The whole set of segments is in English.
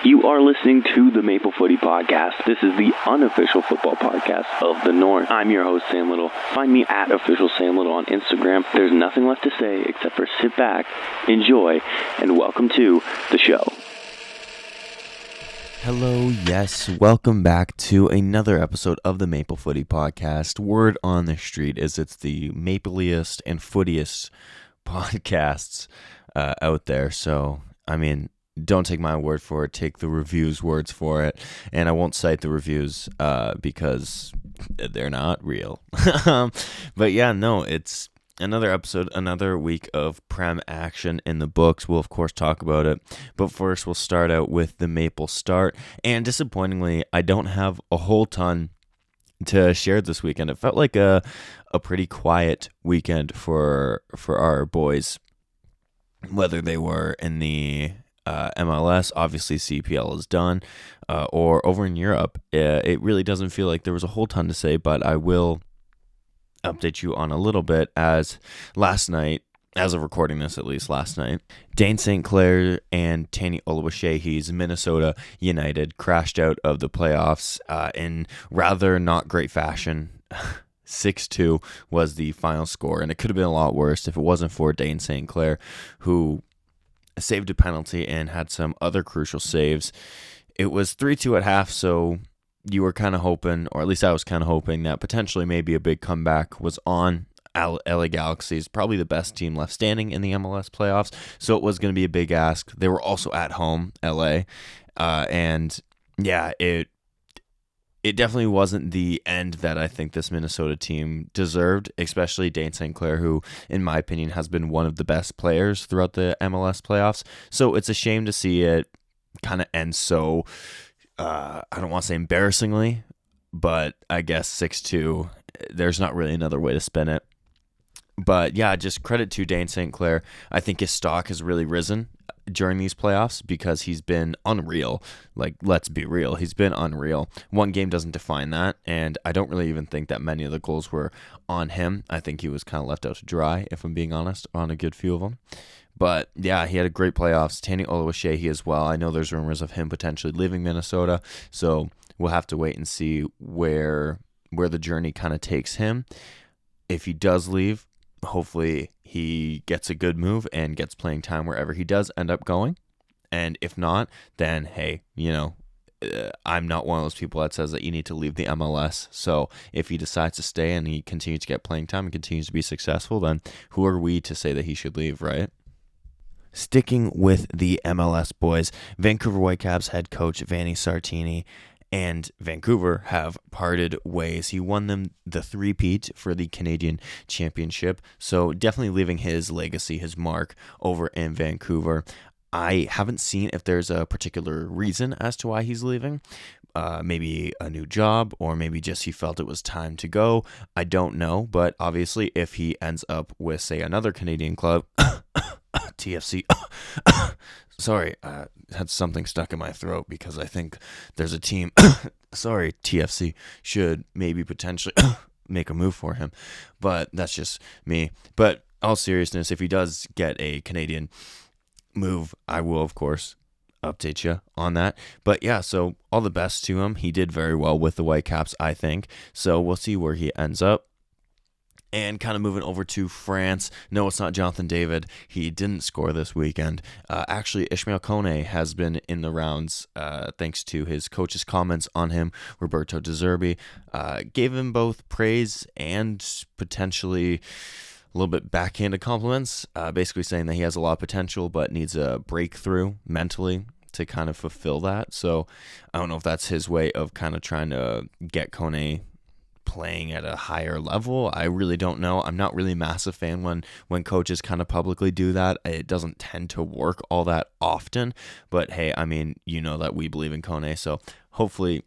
You are listening to the Maple Footy Podcast. This is the unofficial football podcast of the North. I'm your host, Sam Little. Find me at official Sam Little on Instagram. There's nothing left to say except for sit back, enjoy, and welcome to the show. Hello, yes, welcome back to another episode of the Maple Footy Podcast. Word on the street is it's the mapliest and footiest podcasts out there. So, I mean, don't take my word for it, take the reviews' words for it. And I won't cite the reviews because they're not real. But yeah, no, it's another episode, another week of Prem action in the books. We'll, of course, talk about it. But first, we'll start out with the Maple start. And disappointingly, I don't have a whole ton to share this weekend. It felt like a pretty quiet weekend for our boys, whether they were in the MLS, obviously CPL is done, or over in Europe. It really doesn't feel like there was a whole ton to say, but I will update you on a little bit. As last night, as of recording this at least last night, Dane St. Clair and Tanny Oluwaseyi's Minnesota United crashed out of the playoffs in rather not great fashion. 6-2 was the final score, and it could have been a lot worse if it wasn't for Dane St. Clair, who saved a penalty and had some other crucial saves. It was 3-2 at half, so you were kind of hoping, or at least I was kind of hoping, that potentially maybe a big comeback was on. LA Galaxy is probably the best team left standing in the MLS playoffs, so it was going to be a big ask. They were also at home, LA, and yeah, it definitely wasn't the end that I think this Minnesota team deserved, especially Dane St. Clair, who, in my opinion, has been one of the best players throughout the MLS playoffs. So it's a shame to see it kind of end so, I don't want to say embarrassingly, but I guess 6-2, there's not really another way to spin it. But yeah, just credit to Dane St. Clair. I think his stock has really risen during these playoffs because he's been unreal. Like, let's be real, he's been unreal. One game doesn't define that, and I don't really even think that many of the goals were on him. I think he was kind of left out to dry, if I'm being honest, on a good few of them. But yeah, he had a great playoffs. Tanny Oluwaseyi as well. I know there's rumors of him potentially leaving Minnesota, so we'll have to wait and see where the journey kind of takes him. If he does leave, hopefully he gets a good move and gets playing time wherever he does end up going. And if not, then hey, I'm not one of those people that says that you need to leave the MLS. So if he decides to stay and he continues to get playing time and continues to be successful, then who are we to say that he should leave, right? Sticking with the MLS boys, Vancouver Whitecaps head coach Vanni Sartini and Vancouver have parted ways. He won them the three-peat for the Canadian Championship, so definitely leaving his legacy, his mark over in Vancouver. I haven't seen if there's a particular reason as to why he's leaving. Maybe a new job, or maybe just he felt it was time to go. I don't know, but obviously if he ends up with, say, another Canadian club, TFC, sorry, had something stuck in my throat because I think there's a team, sorry, TFC should maybe potentially make a move for him, but that's just me. But all seriousness, if he does get a Canadian move, I will, of course, update you on that. But yeah, so all the best to him. He did very well with the Whitecaps, I think. So we'll see where he ends up. And kind of moving over to France. No, it's not Jonathan David. He didn't score this weekend. Actually, Ishmael Kone has been in the rounds thanks to his coach's comments on him. Roberto De Zerbi gave him both praise and potentially a little bit backhanded compliments, basically saying that he has a lot of potential but needs a breakthrough mentally to kind of fulfill that. So I don't know if that's his way of kind of trying to get Kone playing at a higher level. I really don't know. I'm not really a massive fan when coaches kind of publicly do that. It doesn't tend to work all that often. But hey, I mean, you know that we believe in Kone, so hopefully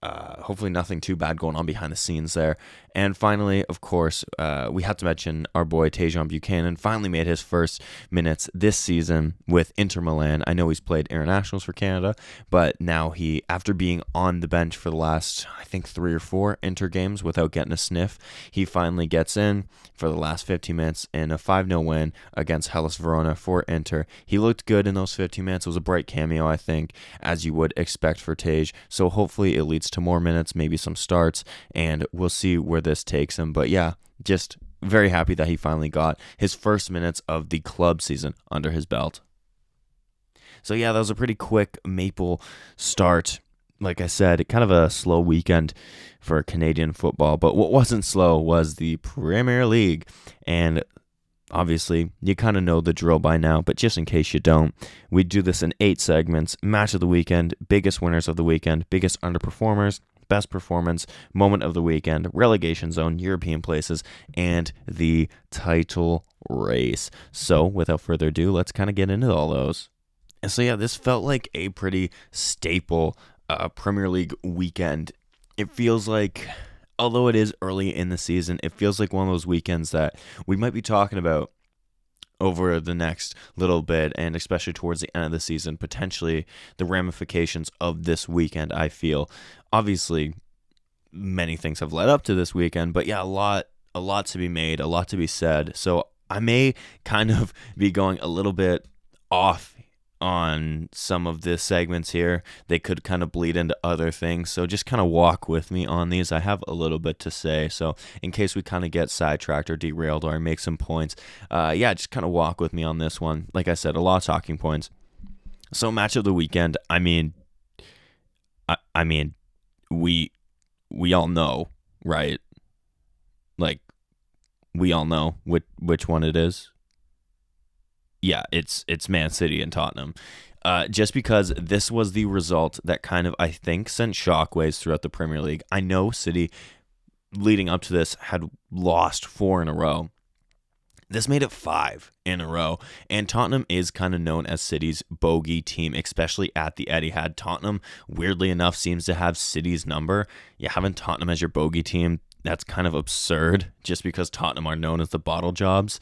Hopefully nothing too bad going on behind the scenes there. And finally, of course, we have to mention our boy Tajon Buchanan finally made his first minutes this season with Inter Milan. I know he's played internationals for Canada, but now he, after being on the bench for the last, I think, 3 or 4 Inter games without getting a sniff, he finally gets in for the last 15 minutes in a 5-0 win against Hellas Verona for Inter. He looked good in those 15 minutes. It was a bright cameo, I think, as you would expect for Tage. So hopefully it leads to more minutes, maybe some starts, and we'll see where this takes him. But yeah, just very happy that he finally got his first minutes of the club season under his belt. So yeah, that was a pretty quick Maple start. Like I said, kind of a slow weekend for Canadian football, but what wasn't slow was the Premier League. And obviously, you kind of know the drill by now, but just in case you don't, we do this in 8 segments: match of the weekend, biggest winners of the weekend, biggest underperformers, best performance, moment of the weekend, relegation zone, European places, and the title race. So without further ado, let's kind of get into all those. And so yeah, this felt like a pretty staple Premier League weekend. It feels like, although it is early in the season, it feels like one of those weekends that we might be talking about over the next little bit, and especially towards the end of the season, potentially the ramifications of this weekend, I feel. Obviously, many things have led up to this weekend, but yeah, a lot to be made, a lot to be said. So I may kind of be going a little bit off on some of the segments here. They could kind of bleed into other things, so just kind of walk with me on these. I have a little bit to say, so in case we kind of get sidetracked or derailed or I make some points, just kind of walk with me on this one. Like I said, a lot of talking points. So match of the weekend, I mean we all know, right? Like, we all know which one it is. Yeah, it's Man City and Tottenham. Just because this was the result that kind of, I think, sent shockwaves throughout the Premier League. I know City, leading up to this, had lost 4 in a row. This made it 5 in a row, and Tottenham is kind of known as City's bogey team, especially at the Etihad. Tottenham, weirdly enough, seems to have City's number. You having Tottenham as your bogey team, that's kind of absurd, just because Tottenham are known as the bottle jobs.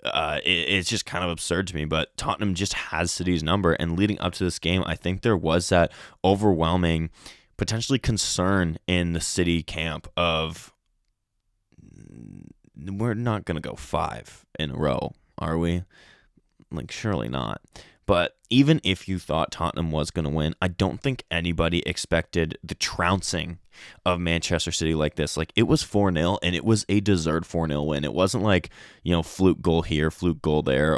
It's just kind of absurd to me, but Tottenham just has City's number, and leading up to this game, I think there was that overwhelming, potentially concern in the City camp of, we're not going to go 5 in a row, are we? Like, surely not. But even if you thought Tottenham was going to win, I don't think anybody expected the trouncing of Manchester City like this. Like, it was 4-0, and it was a deserved 4-0 win. It wasn't like, fluke goal here, fluke goal there,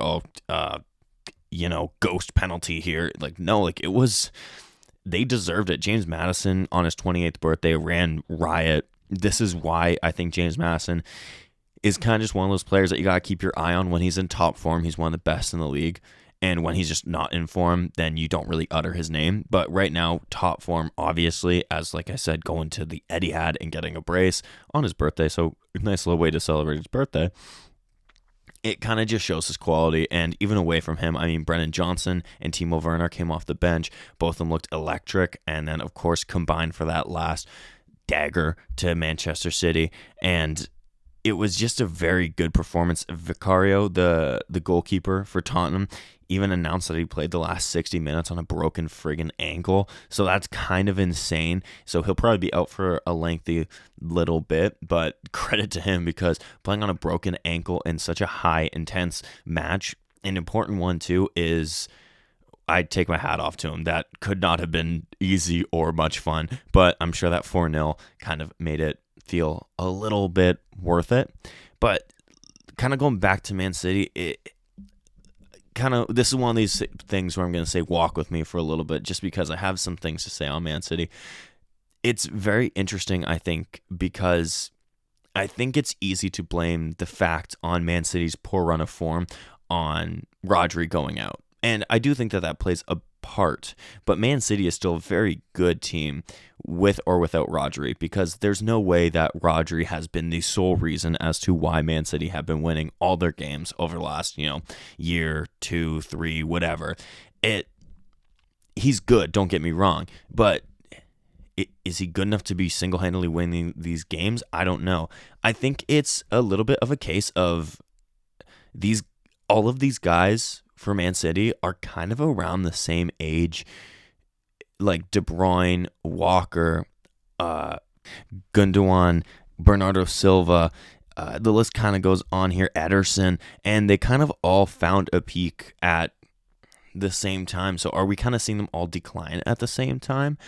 ghost penalty here. Like, no, like, it was, they deserved it. James Maddison, on his 28th birthday, ran riot. This is why I think James Maddison is kind of just one of those players that you got to keep your eye on. When he's in top form, he's one of the best in the league. And when he's just not in form, then you don't really utter his name. But right now, top form, obviously, as like I said, going to the Etihad and getting a brace on his birthday. So nice little way to celebrate his birthday. It kind of just shows his quality. And even away from him, I mean, Brennan Johnson and Timo Werner came off the bench. Both of them looked electric. And then, of course, combined for that last dagger to Manchester City. And it was just a very good performance. Vicario, the goalkeeper for Tottenham, even announced that he played the last 60 minutes on a broken friggin' ankle. So that's kind of insane. So he'll probably be out for a lengthy little bit, but credit to him, because playing on a broken ankle in such a high, intense match, an important one too, is, I'd take my hat off to him. That could not have been easy or much fun, but I'm sure that 4-0 kind of made it feel a little bit worth it. But kind of going back to Man City, this is one of these things where I'm going to say walk with me for a little bit, just because I have some things to say on Man City. It's very interesting, I think, because I think it's easy to blame the fact on Man City's poor run of form on Rodri going out. And I do think that plays a part, but Man City is still a very good team with or without Rodri, because there's no way that Rodri has been the sole reason as to why Man City have been winning all their games over the last, year, 2, 3, whatever. He's good, don't get me wrong, but Is he good enough to be single-handedly winning these games? I don't know. I think it's a little bit of a case of all of these guys for Man City are kind of around the same age, like De Bruyne, Walker, Gundogan, Bernardo Silva. The list kind of goes on here, Ederson, and they kind of all found a peak at the same time. So are we kind of seeing them all decline at the same time?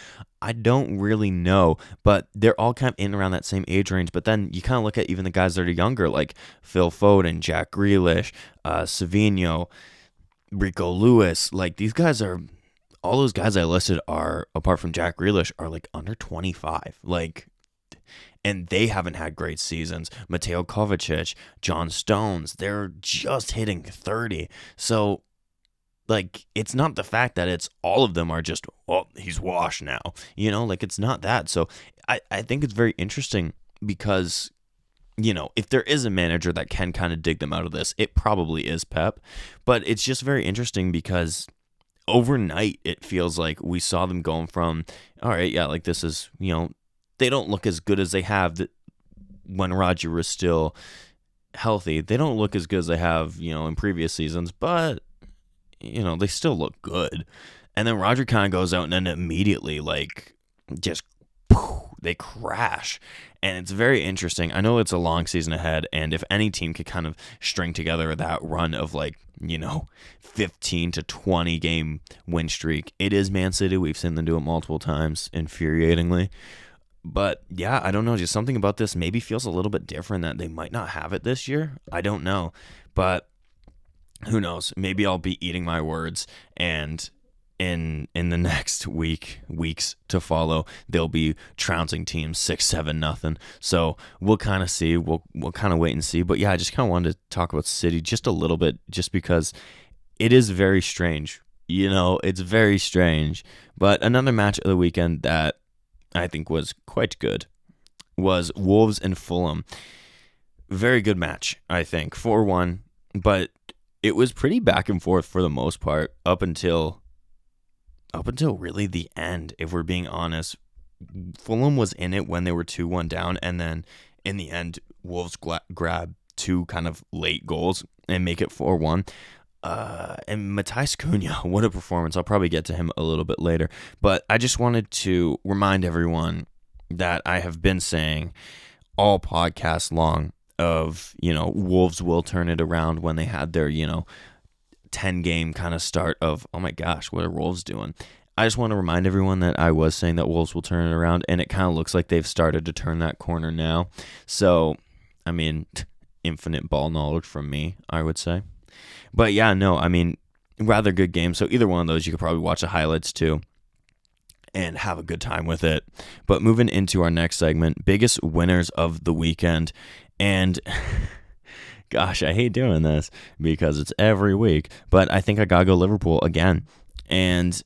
I don't really know, but they're all kind of in around that same age range. But then you kind of look at even the guys that are younger, like Phil Foden, Jack Grealish, Savinho, Rico Lewis. Like these guys are, all those guys I listed are, apart from Jack Grealish, are like under 25. Like, and they haven't had great seasons. Mateo Kovacic, John Stones, they're just hitting 30. So, like, it's not the fact that it's all of them are just, well, he's washed now. You know, like, it's not that. So, I think it's very interesting because, you know, if there is a manager that can kind of dig them out of this, it probably is Pep. But it's just very interesting because overnight, it feels like we saw them going from, all right, yeah, like, this is, you know, they don't look as good as they have when Roger was still healthy. They don't look as good as they have, you know, in previous seasons, but, you know, they still look good. And then Roger kind of goes out and then immediately, like, just, they crash. And it's very interesting. I know it's a long season ahead, and if any team could kind of string together that run of, like, you know, 15 to 20 game win streak, it is Man City. We've seen them do it multiple times, infuriatingly. But yeah, I don't know. Just something about this maybe feels a little bit different that they might not have it this year. I don't know. But who knows? Maybe I'll be eating my words, and in the next weeks to follow, they'll be trouncing teams 6-7-0. So we'll kind of see. We'll kind of wait and see. But yeah, I just kind of wanted to talk about City just a little bit, just because it is very strange. You know, it's very strange. But another match of the weekend that I think was quite good was Wolves and Fulham. Very good match, I think, 4-1, but it was pretty back and forth for the most part up until really the end, if we're being honest. Fulham was in it when they were 2-1 down, and then in the end, Wolves grabbed two kind of late goals and make it 4-1. And Matheus Cunha, what a performance. I'll probably get to him a little bit later. But I just wanted to remind everyone that I have been saying all podcasts long of, you know, Wolves will turn it around when they had their, you know, 10-game kind of start of, oh my gosh, what are Wolves doing? I just want to remind everyone that I was saying that Wolves will turn it around, and it kind of looks like they've started to turn that corner now. So, I mean, infinite ball knowledge from me, I would say. But yeah, no, I mean, rather good game. So either one of those, you could probably watch the highlights too and have a good time with it. But moving into our next segment, biggest winners of the weekend. And gosh, I hate doing this because it's every week, but I think I gotta go Liverpool again. And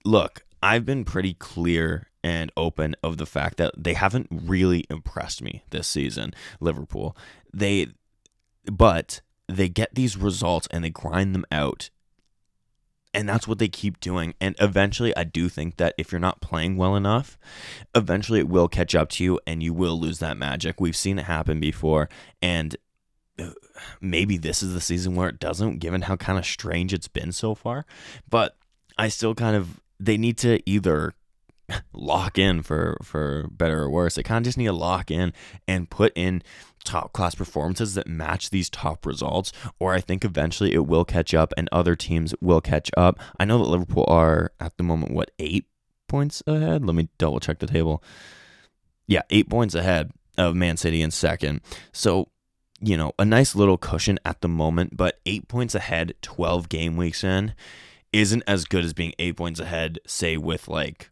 look, I've been pretty clear and open of the fact that they haven't really impressed me this season, Liverpool. But they get these results and they grind them out. And that's what they keep doing. And eventually, I do think that if you're not playing well enough, eventually it will catch up to you and you will lose that magic. We've seen it happen before. And maybe this is the season where it doesn't, given how kind of strange it's been so far. But I still they need to either lock in, for better or worse. They kind of just need to lock in and put in top class performances that match these top results, or I think eventually it will catch up and other teams will catch up. I know that Liverpool are at the moment 8 points ahead. Let me double check the table. Yeah, 8 points ahead of Man City in second. So, you know, a nice little cushion at the moment, but 8 points ahead 12 game weeks in isn't as good as being 8 points ahead, say, with like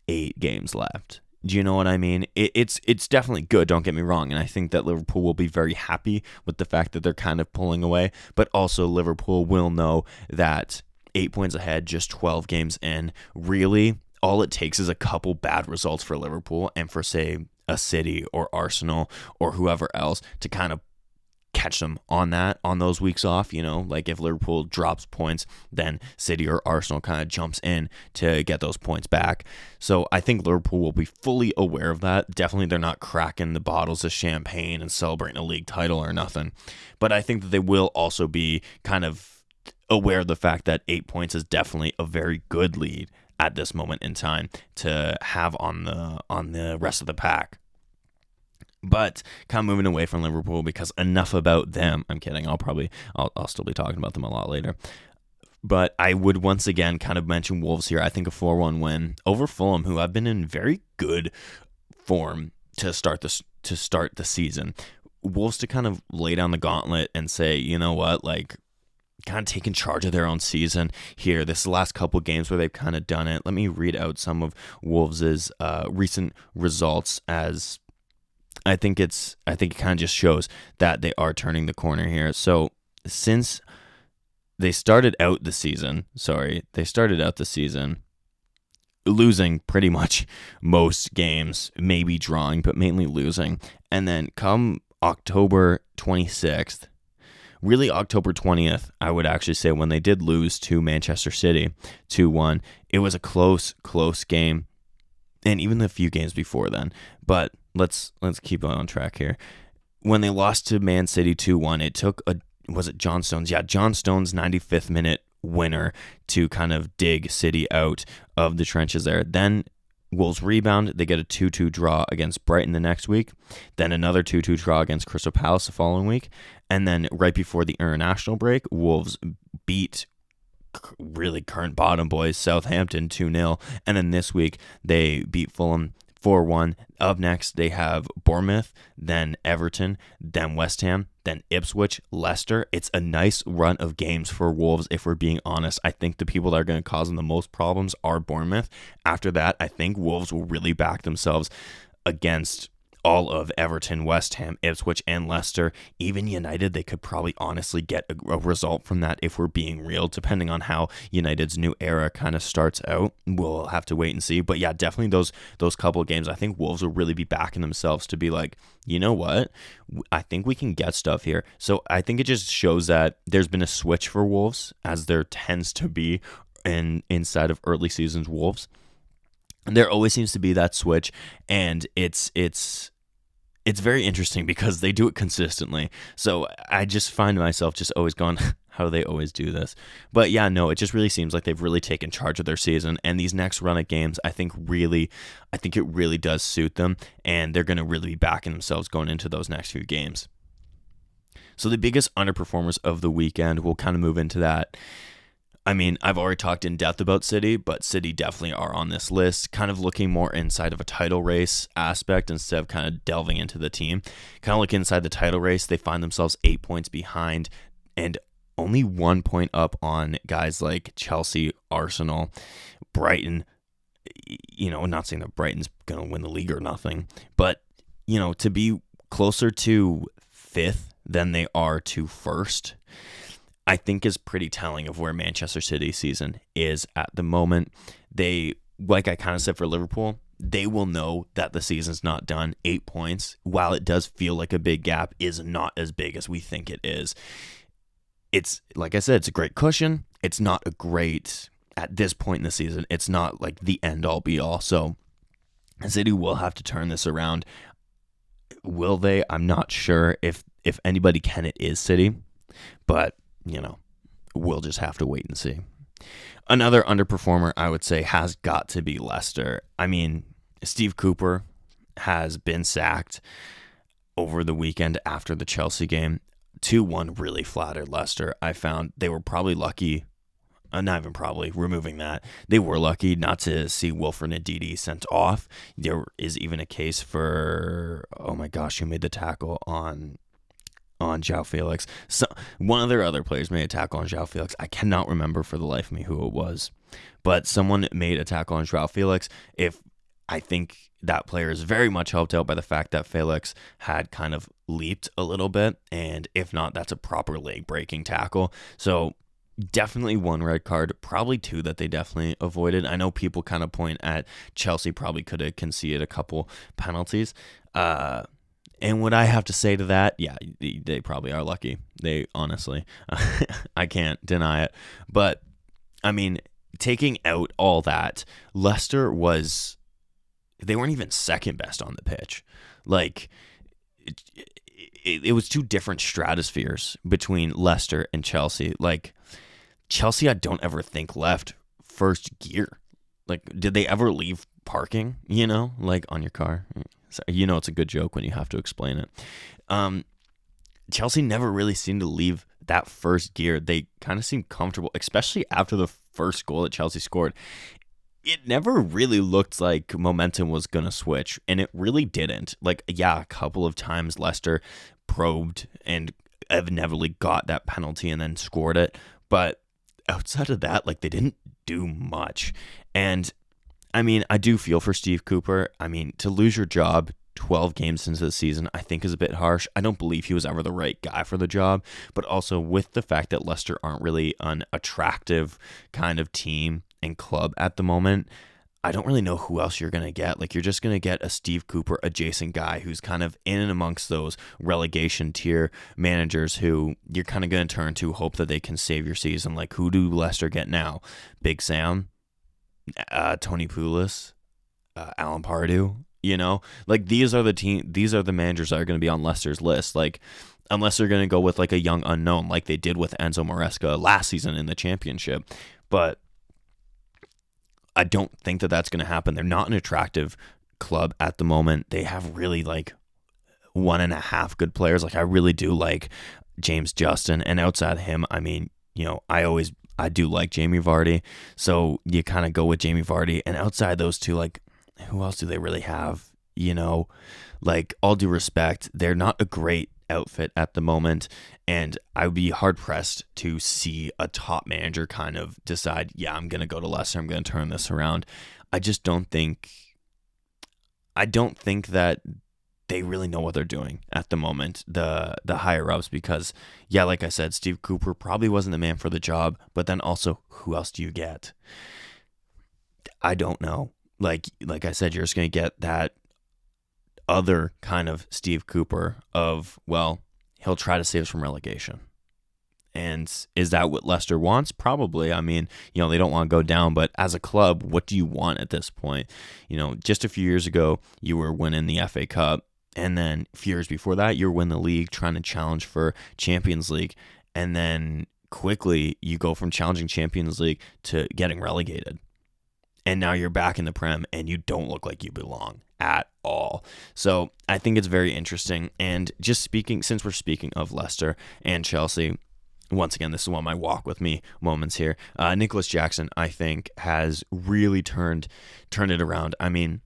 8 games left. Do you know what I mean? It's definitely good, don't get me wrong, and I think that Liverpool will be very happy with the fact that they're kind of pulling away, but also Liverpool will know that 8 points ahead, just 12 games in, really, all it takes is a couple bad results for Liverpool and for, say, a City or Arsenal or whoever else to kind of catch them on those weeks off. Like if Liverpool drops points, then City or Arsenal kind of jumps in to get those points back. So I think Liverpool will be fully aware of that. Definitely they're not cracking the bottles of champagne and celebrating a league title or nothing. But I think that they will also be kind of aware of the fact that 8 points is definitely a very good lead at this moment in time to have on the rest of the pack. But kind of moving away from Liverpool, because enough about them. I'm kidding. I'll still be talking about them a lot later. But I would once again kind of mention Wolves here. I think a 4-1 win over Fulham, who have been in very good form to start the season. Wolves to kind of lay down the gauntlet and say, you know what, like kind of taking charge of their own season here. This is the last couple games where they've kind of done it. Let me read out some of Wolves' recent results, as I think it kind of just shows that they are turning the corner here. So since they started out the season losing pretty much most games, maybe drawing, but mainly losing. And then come October 26th, really October 20th, I would actually say, when they did lose to Manchester City 2-1, it was a close game. And even the few games before then. But let's keep on track here. When they lost to Man City 2-1, it took was it John Stones? Yeah, John Stones' 95th minute winner to kind of dig City out of the trenches there. Then Wolves rebound. They get a 2-2 draw against Brighton the next week. Then another 2-2 draw against Crystal Palace the following week. And then right before the international break, Wolves beat really current bottom boys Southampton 2-0, and then this week they beat Fulham 4-1. Up next they have Bournemouth, then Everton, then West Ham, then Ipswich, Leicester. It's a nice run of games for Wolves, if we're being honest. I think the people that are going to cause them the most problems are Bournemouth. After that, I think Wolves will really back themselves against all of Everton, West Ham, Ipswich, and Leicester. Even United, they could probably honestly get a result from that, if we're being real, depending on how United's new era kind of starts out. We'll have to wait and see. But yeah, definitely those couple of games, I think Wolves will really be backing themselves to be like, you know what? I think we can get stuff here. So I think it just shows that there's been a switch for Wolves, as there tends to be inside of early seasons Wolves. There always seems to be that switch, and it's very interesting because they do it consistently. So I just find myself just always going, how do they always do this? But yeah, no, it just really seems like they've really taken charge of their season. And these next run of games, I think it really does suit them. And they're going to really be backing themselves going into those next few games. So the biggest underperformers of the weekend, we'll kind of move into that. I mean, I've already talked in depth about City, but City definitely are on this list, kind of looking more inside of a title race aspect instead of kind of delving into the team. Kind of look inside the title race, they find themselves 8 points behind and only 1 point up on guys like Chelsea, Arsenal, Brighton. Not saying that Brighton's going to win the league or nothing, but, to be closer to 5th than they are to 1st, I think is pretty telling of where Manchester City's season is at the moment. They, like I kind of said for Liverpool, they will know that the season's not done. 8 points, while it does feel like a big gap, is not as big as we think it is. It's, like I said, it's a great cushion. It's not a great, at this point in the season, it's not like the end-all be-all. So City will have to turn this around. Will they? I'm not sure. If anybody can, it is City. But we'll just have to wait and see. Another underperformer, I would say, has got to be Leicester. I mean, Steve Cooper has been sacked over the weekend after the Chelsea game. 2-1 really flattered Leicester. I found they were probably lucky, not even probably, removing that. They were lucky not to see Wilfred Ndidi sent off. There is even a case for, oh my gosh, who made the tackle on João Felix. So one of their other players made a tackle on João Felix. I cannot remember for the life of me who it was, but someone made a tackle on João Felix. I think that player is very much helped out by the fact that Felix had kind of leaped a little bit, and if not, that's a proper leg-breaking tackle. So definitely 1 red card, probably 2 that they definitely avoided. I know people kind of point at Chelsea probably could have conceded a couple penalties. And what I have to say to that, yeah, they probably are lucky. They honestly, I can't deny it. But I mean, taking out all that, Leicester they weren't even second best on the pitch. Like, it was two different stratospheres between Leicester and Chelsea. Like, Chelsea, I don't ever think left first gear. Like, did they ever leave parking, like on your car? So, it's a good joke when you have to explain it. Chelsea never really seemed to leave that first gear. They kind of seemed comfortable, especially after the first goal that Chelsea scored. It never really looked like momentum was going to switch, and it really didn't. Like, yeah, a couple of times Leicester probed and inevitably got that penalty and then scored it. But outside of that, like, they didn't do much. And I mean, I do feel for Steve Cooper. I mean, to lose your job 12 games into the season, I think is a bit harsh. I don't believe he was ever the right guy for the job, but also with the fact that Leicester aren't really an attractive kind of team and club at the moment, I don't really know who else you're going to get. Like, you're just going to get a Steve Cooper adjacent guy who's kind of in and amongst those relegation tier managers who you're kind of going to turn to, hope that they can save your season. Like, who do Leicester get now? Big Sam? Tony Pulis? Alan Pardew? Like, these are the managers that are going to be on Leicester's list. Like, unless they're going to go with like a young unknown, like they did with Enzo Maresca last season in the championship. But I don't think that that's going to happen. They're not an attractive club at the moment. They have really like 1.5 good players. Like, I really do like James Justin, and outside of him, I mean, I do like Jamie Vardy. So you kind of go with Jamie Vardy, and outside those two, like, who else do they really have? Like, all due respect, they're not a great outfit at the moment, and I would be hard pressed to see a top manager kind of decide, yeah, I'm going to go to Leicester, I'm going to turn this around. I don't think that they really know what they're doing at the moment, the higher ups, because, yeah, like I said, Steve Cooper probably wasn't the man for the job, but then also, who else do you get? I don't know. Like I said, you're just going to get that other kind of Steve Cooper of, well, he'll try to save us from relegation. And is that what Leicester wants? Probably. I mean, they don't want to go down, but as a club, what do you want at this point? Just a few years ago, you were winning the FA Cup, and then a few years before that, you were winning the league, trying to challenge for Champions League, and then quickly you go from challenging Champions League to getting relegated. And now you're back in the Prem, and you don't look like you belong at all. So I think it's very interesting. And since we're speaking of Leicester and Chelsea, once again, this is one of my walk with me moments here. Nicholas Jackson, I think, has really turned it around. I mean,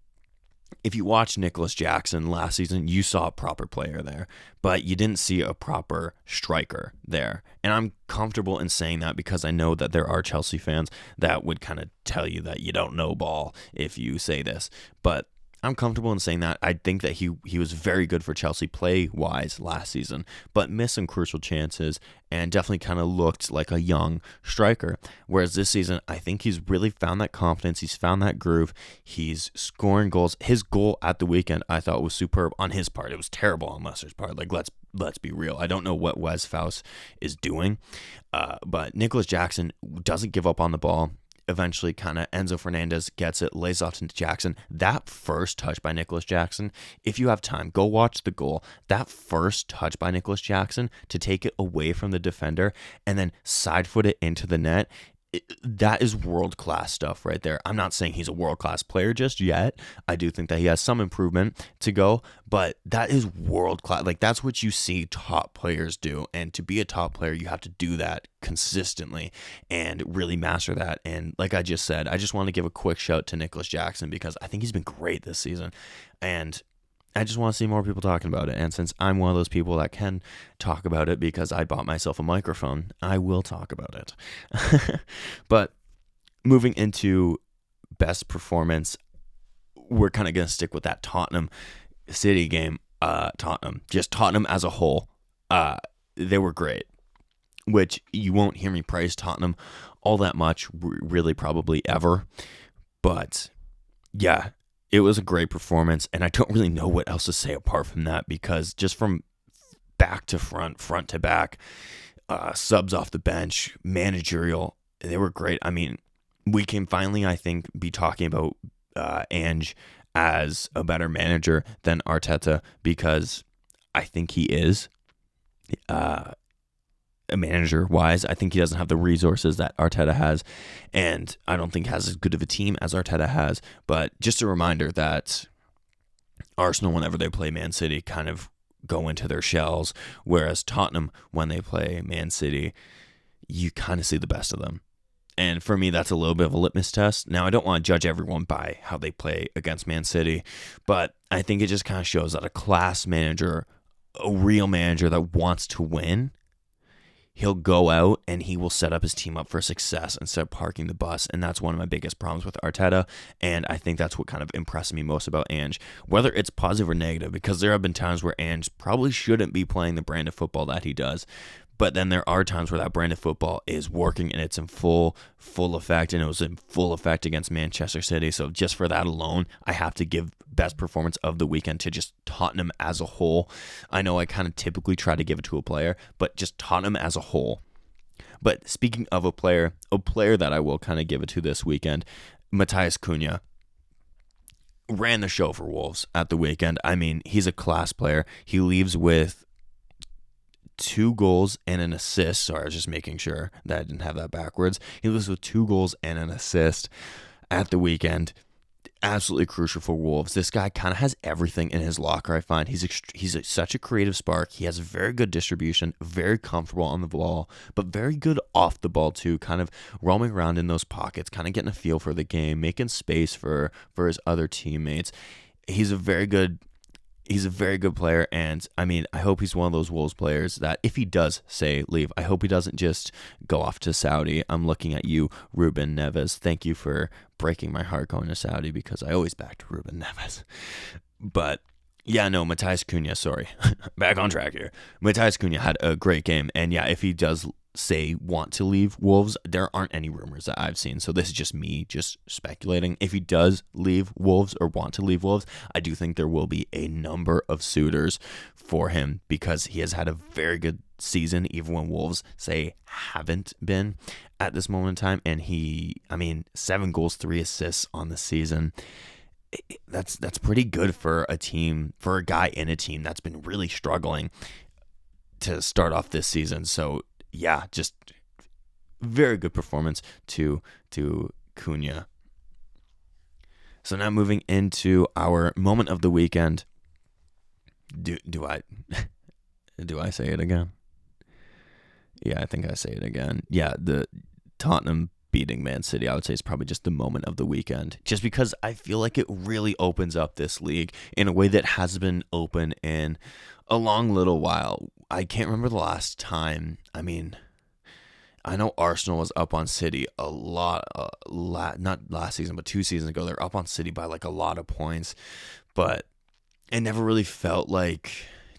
if you watched Nicholas Jackson last season, you saw a proper player there, but you didn't see a proper striker there. And I'm comfortable in saying that because I know that there are Chelsea fans that would kind of tell you that you don't know ball if you say this. But I'm comfortable in saying that. I think that he was very good for Chelsea play-wise last season, but missed some crucial chances and definitely kind of looked like a young striker. Whereas this season, I think he's really found that confidence. He's found that groove. He's scoring goals. His goal at the weekend, I thought, was superb on his part. It was terrible on Leicester's part. Like, let's be real. I don't know what Wes Faust is doing, but Nicholas Jackson doesn't give up on the ball. Eventually, kind of Enzo Fernandez gets it, lays off to Jackson. That first touch by Nicholas Jackson, if you have time, go watch the goal. That first touch by Nicholas Jackson to take it away from the defender and then side foot it into the net, that is world-class stuff right there. I'm not saying he's a world-class player just yet. I do think that he has some improvement to go, but that is world-class. Like, that's what you see top players do, and to be a top player, you have to do that consistently and really master that. And like I just said, I just want to give a quick shout to Nicholas Jackson because I think he's been great this season, and I just want to see more people talking about it. And since I'm one of those people that can talk about it because I bought myself a microphone, I will talk about it. But moving into best performance, we're kind of going to stick with that Tottenham City game. Tottenham as a whole. They were great, which you won't hear me praise Tottenham all that much, really probably ever. But yeah, it was a great performance, and I don't really know what else to say apart from that, because just from back to front, front to back, subs off the bench, managerial, they were great. I mean, we can finally, I think, be talking about Ange as a better manager than Arteta, because I think he is. Manager-wise, I think he doesn't have the resources that Arteta has, and I don't think has as good of a team as Arteta has. But just a reminder that Arsenal, whenever they play Man City, kind of go into their shells, whereas Tottenham, when they play Man City, you kind of see the best of them. And for me, that's a little bit of a litmus test. Now, I don't want to judge everyone by how they play against Man City, but I think it just kind of shows that a class manager, a real manager that wants to win, he'll go out and he will set up his team up for success instead of parking the bus. And that's one of my biggest problems with Arteta. And I think that's what kind of impressed me most about Ange, whether it's positive or negative, because there have been times where Ange probably shouldn't be playing the brand of football that he does. But then there are times where that brand of football is working and it's in full effect, and it was in full effect against Manchester City. So just for that alone, I have to give best performance of the weekend to just Tottenham as a whole. I know I kind of typically try to give it to a player, but just Tottenham as a whole. But speaking of a player that I will kind of give it to this weekend, Matheus Cunha ran the show for Wolves at the weekend. I mean, he's a class player. He leaves with 2 goals and an assist. Sorry, I was just making sure that I didn't have that backwards. He was with 2 goals and an assist at the weekend. Absolutely crucial for Wolves. This guy kind of has everything in his locker, I find. He's such a creative spark. He has very good distribution, very comfortable on the ball, but very good off the ball too, kind of roaming around in those pockets, kind of getting a feel for the game, making space for his other teammates. He's a very good player, and I mean, I hope he's one of those Wolves players that if he does, say, leave, I hope he doesn't just go off to Saudi. I'm looking at you, Ruben Neves. Thank you for breaking my heart going to Saudi, because I always backed Ruben Neves. But yeah, no, Matheus Cunha, sorry. Back on track here. Matheus Cunha had a great game, and yeah, if he does want to leave Wolves, there aren't any rumors that I've seen, so this is just me just speculating. If he does leave Wolves or want to leave Wolves, I do think there will be a number of suitors for him, because he has had a very good season, even when Wolves say haven't been at this moment in time. And 7 goals, 3 assists on the season. That's pretty good for a team, for a guy in a team that's been really struggling to start off this season. So yeah, just very good performance to Cunha. So now moving into our moment of the weekend. Do I say it again? Yeah, I think I say it again. Yeah, the Tottenham beating Man City, I would say, is probably just the moment of the weekend, just because I feel like it really opens up this league in a way that hasn't been open in a long little while. I can't remember the last time. I mean, I know Arsenal was up on City a lot, not last season, but 2 seasons ago. They're up on City by like a lot of points, but it never really felt like,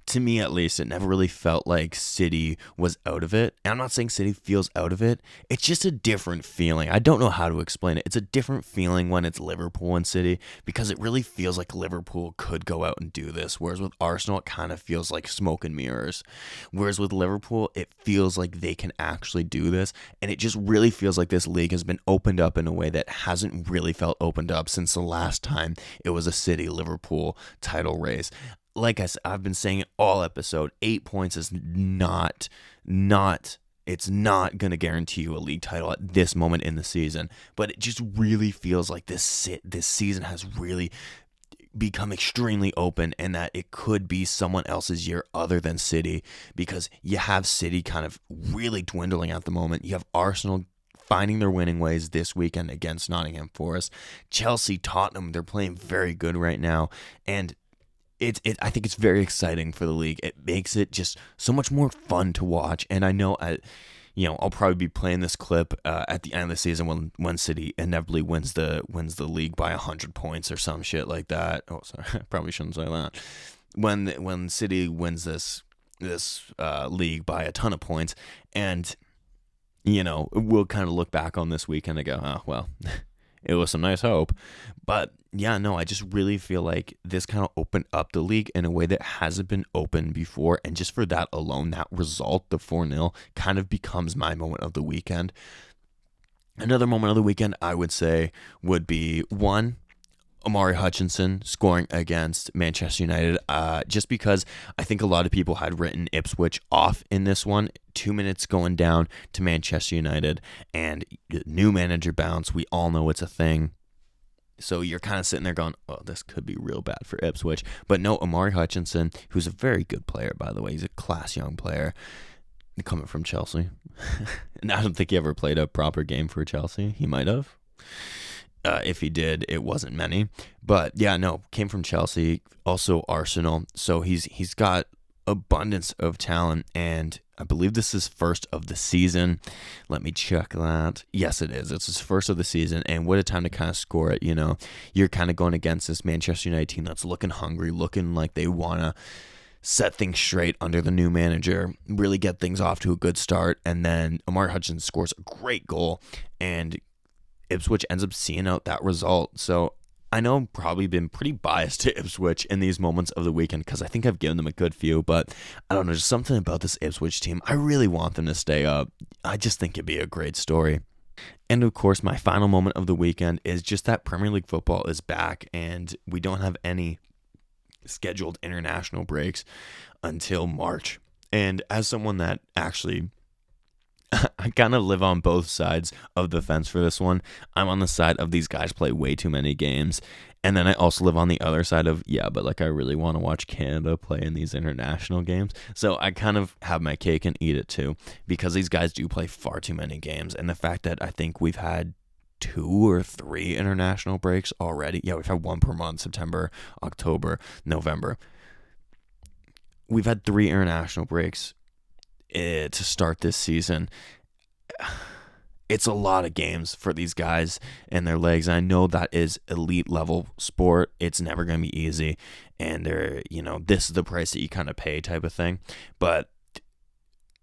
to me at least, it never really felt like City was out of it. And I'm not saying City feels out of it. It's just a different feeling. I don't know how to explain it. It's a different feeling when it's Liverpool and City, because it really feels like Liverpool could go out and do this. Whereas with Arsenal, it kind of feels like smoke and mirrors. Whereas with Liverpool, it feels like they can actually do this. And it just really feels like this league has been opened up in a way that hasn't really felt opened up since the last time it was a City-Liverpool title race. Like I said, I've been saying it all episode, 8 points is it's not going to guarantee you a league title at this moment in the season, but it just really feels like this season has really become extremely open, and that it could be someone else's year other than City, because you have City kind of really dwindling at the moment. You have Arsenal finding their winning ways this weekend against Nottingham Forest. Chelsea, Tottenham, they're playing very good right now, and I think it's very exciting for the league. It makes it just so much more fun to watch. And I know I'll probably be playing this clip at the end of the season when City inevitably wins the league by 100 points or some shit like that. Oh, sorry, I probably shouldn't say that. When City wins this league by a ton of points, and we'll kind of look back on this weekend and go, oh well. it was some nice hope. But yeah, no, I just really feel like this kind of opened up the league in a way that hasn't been open before. And just for that alone, that result, the 4-0, kind of becomes my moment of the weekend. Another moment of the weekend, I would say, would be one, Omari Hutchinson scoring against Manchester United, just because I think a lot of people had written Ipswich off in this one. 2 minutes going down to Manchester United, and new manager bounce. We all know it's a thing. So you're kind of sitting there going, oh, this could be real bad for Ipswich. But no, Omari Hutchinson, who's a very good player, by the way. He's a class young player coming from Chelsea. And I don't think he ever played a proper game for Chelsea. He might have. If he did, it wasn't many. But yeah, no, came from Chelsea, also Arsenal. So he's got abundance of talent, and I believe this is first of the season. Let me check that. Yes, it is. It's his first of the season, and what a time to kind of score it. You know, you're kind of going against this Manchester United team that's looking hungry, looking like they want to set things straight under the new manager, really get things off to a good start, and then Omari Hutchinson scores a great goal, and Ipswich ends up seeing out that result. So I know I've probably been pretty biased to Ipswich in these moments of the weekend because I think I've given them a good few, but I don't know, just something about this Ipswich team. I really want them to stay up. I just think it'd be a great story. And of course, my final moment of the weekend is just that Premier League football is back, and we don't have any scheduled international breaks until March. And as someone that actually I kind of live on both sides of the fence for this one. I'm on the side of these guys play way too many games. And then I also live on the other side of, yeah, but like I really want to watch Canada play in these international games. So I kind of have my cake and eat it too, because these guys do play far too many games. And the fact that I think we've had 2 or 3 international breaks already. Yeah, we've had one per month, September, October, November. We've had 3 international breaks to start this season. It's a lot of games for these guys and their legs. I know that is elite level sport. It's never going to be easy. And they're, this is the price that you kind of pay type of thing. But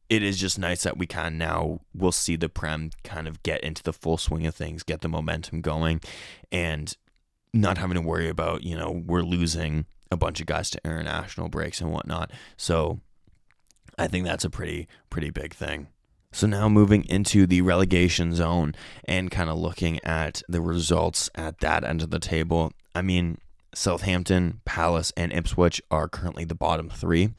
it is just nice that we kind of now will see the Prem kind of get into the full swing of things, get the momentum going, and not having to worry about, we're losing a bunch of guys to international breaks and whatnot. So I think that's a pretty big thing. So now moving into the relegation zone and kind of looking at the results at that end of the table. I mean, Southampton, Palace, and Ipswich are currently the bottom 3.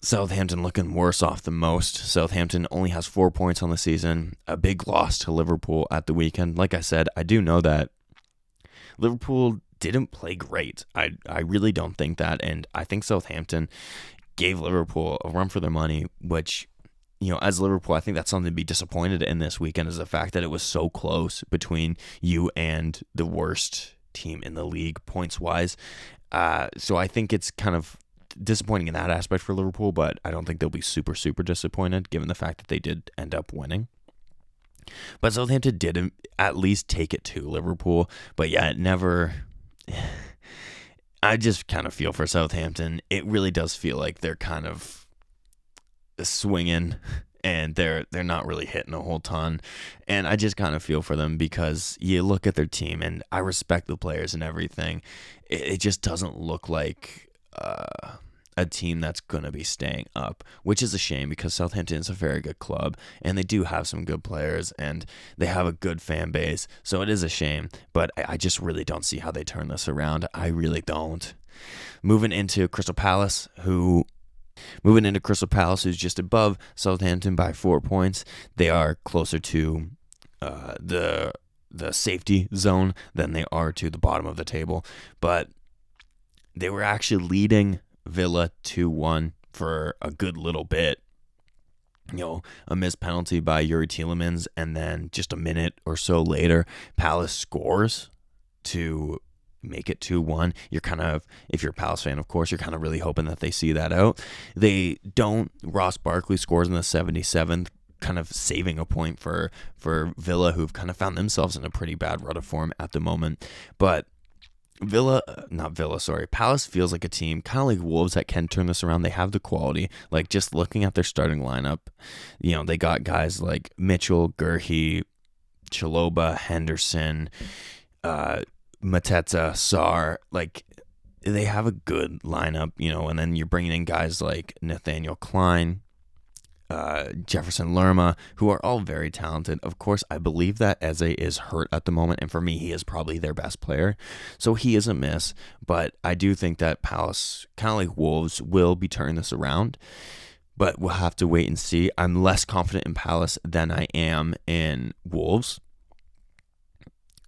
Southampton looking worse off than most. Southampton only has 4 points on the season. A big loss to Liverpool at the weekend. Like I said, I do know that Liverpool didn't play great. I really don't think that. And I think Southampton gave Liverpool a run for their money, which, as Liverpool, I think that's something to be disappointed in this weekend, is the fact that it was so close between you and the worst team in the league points-wise. So I think it's kind of disappointing in that aspect for Liverpool, but I don't think they'll be super, super disappointed given the fact that they did end up winning. But Southampton did at least take it to Liverpool, but yeah, it never... I just kind of feel for Southampton. It really does feel like they're kind of swinging and they're not really hitting a whole ton. And I just kind of feel for them because you look at their team, and I respect the players and everything. It just doesn't look like a team that's going to be staying up, which is a shame because Southampton is a very good club and they do have some good players and they have a good fan base. So it is a shame, but I just really don't see how they turn this around. I really don't. Moving into Crystal Palace, who's just above Southampton by 4 points. They are closer to the safety zone than they are to the bottom of the table, but they were actually leading Villa 2-1 for a good little bit. A missed penalty by Yuri Tielemans, and then just a minute or so later, Palace scores to make it 2-1. You're kind of, if you're a Palace fan, of course, you're kind of really hoping that they see that out. They don't. Ross Barkley scores in the 77th, kind of saving a point for Villa, who've kind of found themselves in a pretty bad run of form at the moment. But Palace feels like a team, kind of like Wolves, that can turn this around. They have the quality. Like, just looking at their starting lineup, they got guys like Mitchell, Gurhey, Chalobah, Henderson, Mateta, Sarr, like they have a good lineup, and then you're bringing in guys like Nathaniel Klein, Jefferson Lerma, who are all very talented. Of course, I believe that Eze is hurt at the moment, and for me, he is probably their best player, so he is a miss, but I do think that Palace, kind of like Wolves, will be turning this around, but we'll have to wait and see. I'm less confident in Palace than I am in Wolves.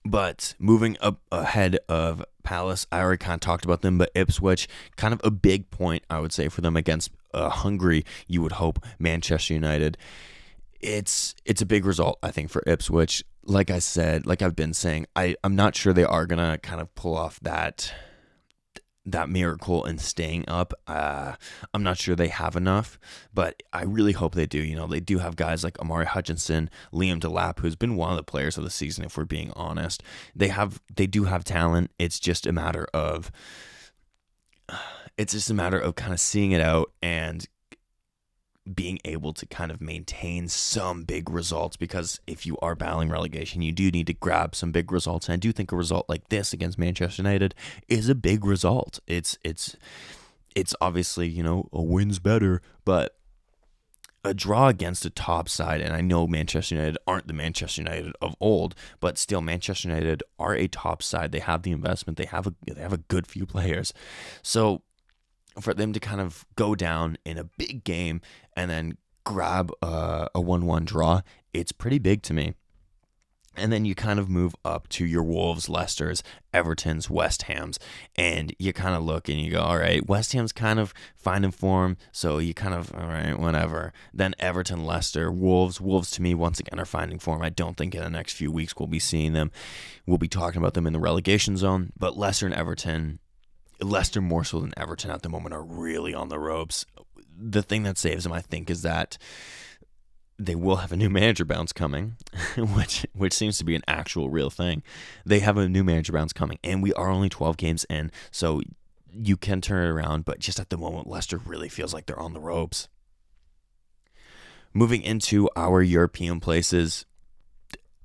But moving up ahead of Palace, I already kind of talked about them, but Ipswich, kind of a big point, I would say, for them against hungry, you would hope, Manchester United. It's a big result, I think, for Ipswich. Like I said, like I've been saying, I'm not sure they are going to kind of pull off that miracle in staying up. I'm not sure they have enough, but I really hope they do. They do have guys like Amari Hutchinson, Liam Delap, who's been one of the players of the season, if we're being honest. They do have talent. It's just a matter of kind of seeing it out and being able to kind of maintain some big results, because if you are battling relegation, you do need to grab some big results. And I do think a result like this against Manchester United is a big result. It's obviously, a win's better, but a draw against a top side, and I know Manchester United aren't the Manchester United of old, but still Manchester United are a top side. They have the investment. They have a good few players. So for them to kind of go down in a big game and then grab a 1-1 draw, it's pretty big to me. And then you kind of move up to your Wolves, Leicesters, Evertons, West Hams, and you kind of look and you go, all right, West Ham's kind of finding form, so you kind of, all right, whatever. Then Everton, Leicester, Wolves to me, once again, are finding form. I don't think in the next few weeks we'll be seeing them. We'll be talking about them in the relegation zone, but Leicester and Everton, Leicester more so than Everton at the moment, are really on the ropes. The thing that saves them, I think, is that they will have a new manager bounce coming, which seems to be an actual real thing. They have a new manager bounce coming, and we are only 12 games in, so you can turn it around, but just at the moment, Leicester really feels like they're on the ropes. Moving into our European places,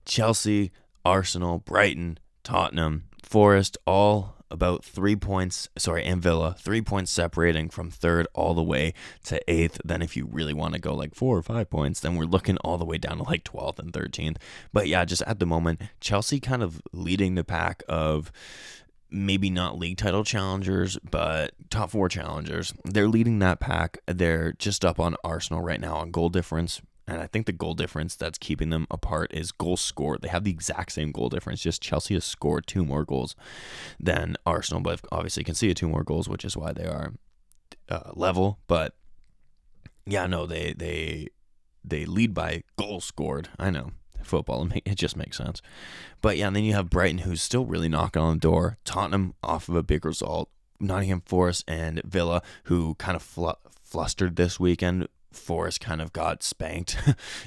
Chelsea, Arsenal, Brighton, Tottenham, Forest, all about 3 points, and Villa, 3 points separating from third all the way to 8th. Then if you really want to go like 4 or 5 points, then we're looking all the way down to like 12th and 13th. But yeah, just at the moment, Chelsea kind of leading the pack of maybe not league title challengers, but top 4 challengers. They're leading that pack. They're just up on Arsenal right now on goal difference. And I think the goal difference that's keeping them apart is goals scored. They have the exact same goal difference, just Chelsea has scored 2 more goals than Arsenal, but obviously conceded 2 more goals, which is why they are level. But yeah, no, they lead by goals scored. I know, football, it just makes sense. But yeah, and then you have Brighton, who's still really knocking on the door. Tottenham off of a big result. Nottingham Forest and Villa, who kind of flustered this weekend. Forest kind of got spanked,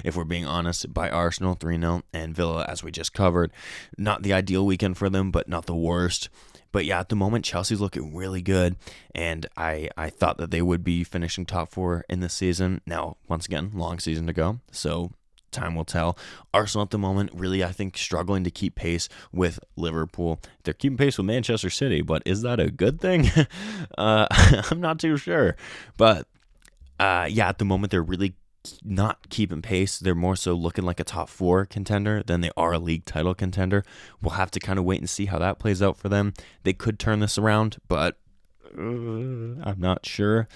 if we're being honest, by Arsenal 3-0, and Villa, as we just covered, not the ideal weekend for them, but not the worst. But yeah, at the moment, Chelsea's looking really good, and I thought that they would be finishing top 4 in this season. Now, once again, long season to go, so time will tell. Arsenal at the moment, really, I think, struggling to keep pace with Liverpool. They're keeping pace with Manchester City, but is that a good thing? I'm not too sure, but yeah, at the moment, they're really not keeping pace. They're more so looking like a top 4 contender than they are a league title contender. We'll have to kind of wait and see how that plays out for them. They could turn this around, but I'm not sure.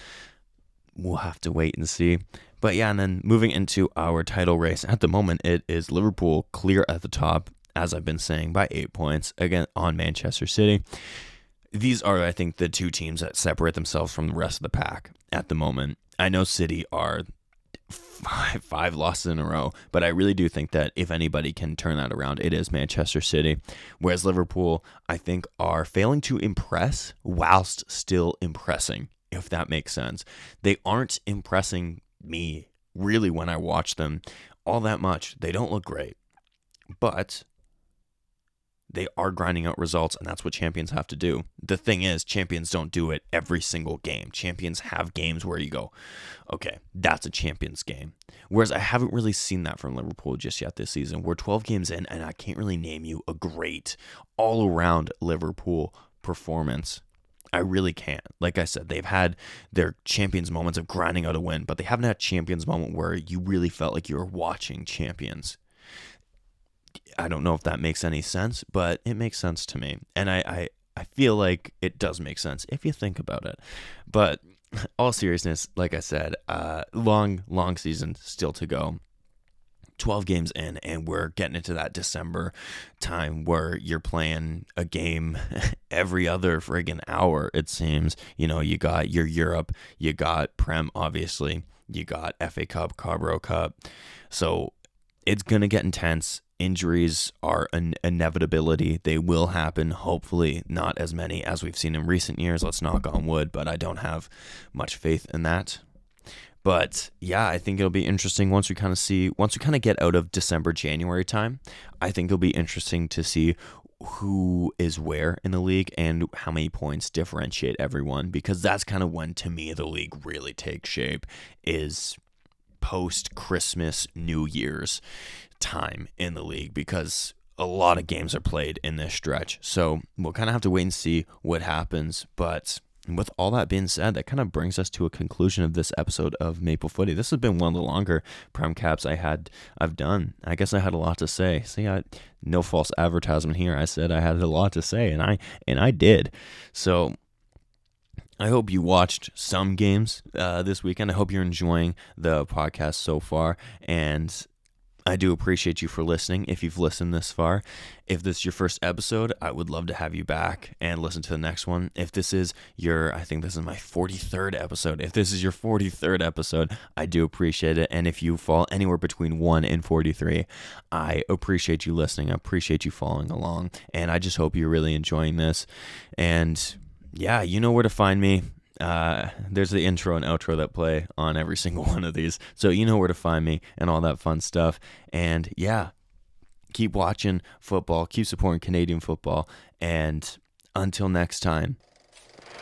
We'll have to wait and see. But yeah, and then moving into our title race, at the moment, it is Liverpool clear at the top, as I've been saying, by 8 points, again, on Manchester City. These are, I think, the 2 teams that separate themselves from the rest of the pack at the moment. I know City are five losses in a row, but I really do think that if anybody can turn that around, it is Manchester City. Whereas Liverpool, I think, are failing to impress whilst still impressing, if that makes sense. They aren't impressing me, really, when I watch them all that much. They don't look great, but They are grinding out results, and that's what champions have to do. The thing is, champions don't do it every single game. Champions have games where you go, okay, that's a champion's game. Whereas I haven't really seen that from Liverpool just yet this season. We're 12 games in, and I can't really name you a great all-around Liverpool performance. I really can't. Like I said, they've had their champions moments of grinding out a win, but they haven't had a champions moment where you really felt like you were watching champions. I don't know if that makes any sense, but it makes sense to me. And I feel like it does make sense if you think about it. But all seriousness, like I said, long season still to go. 12 games in, and we're getting into that December time where you're playing a game every other friggin' hour, it seems. You know, you got your Europe, you got Prem, obviously, you got FA Cup, Carabao Cup. So it's going to get intense. Injuries are an inevitability. They will happen. Hopefully not as many as we've seen in recent years. Let's knock on wood, but I don't have much faith in that. But yeah, I think it'll be interesting once we kind of get out of December, January time. I think it'll be interesting to see who is where in the league and how many points differentiate everyone, because that's kind of when, to me, the league really takes shape, is post-Christmas, New Year's time in the league, because a lot of games are played in this stretch. So we'll kind of have to wait and see what happens. But with all that being said, that kind of brings us to a conclusion of this episode of Maple Footy. This has been one of the longer Prem Caps I've done. I guess I had a lot to say. See, no false advertisement here. I said I had a lot to say, and I did. So I hope you watched some games this weekend. I hope you're enjoying the podcast so far, and I do appreciate you for listening if you've listened this far. If this is your first episode, I would love to have you back and listen to the next one. If this is I think this is my 43rd episode. If this is your 43rd episode, I do appreciate it. And if you fall anywhere between 1 and 43, I appreciate you listening. I appreciate you following along. And I just hope you're really enjoying this. And yeah, you know where to find me. There's the intro and outro that play on every single one of these, so you know where to find me and all that fun stuff. And yeah, keep watching football, keep supporting Canadian football, and until next time,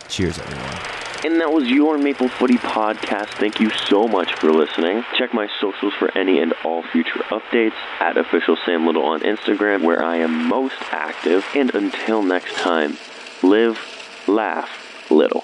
cheers everyone. And that was your Maple Footy podcast. Thank you so much for listening. Check my socials for any and all future updates at Official Sam Little on Instagram, where I am most active. And until next time, live, laugh, little.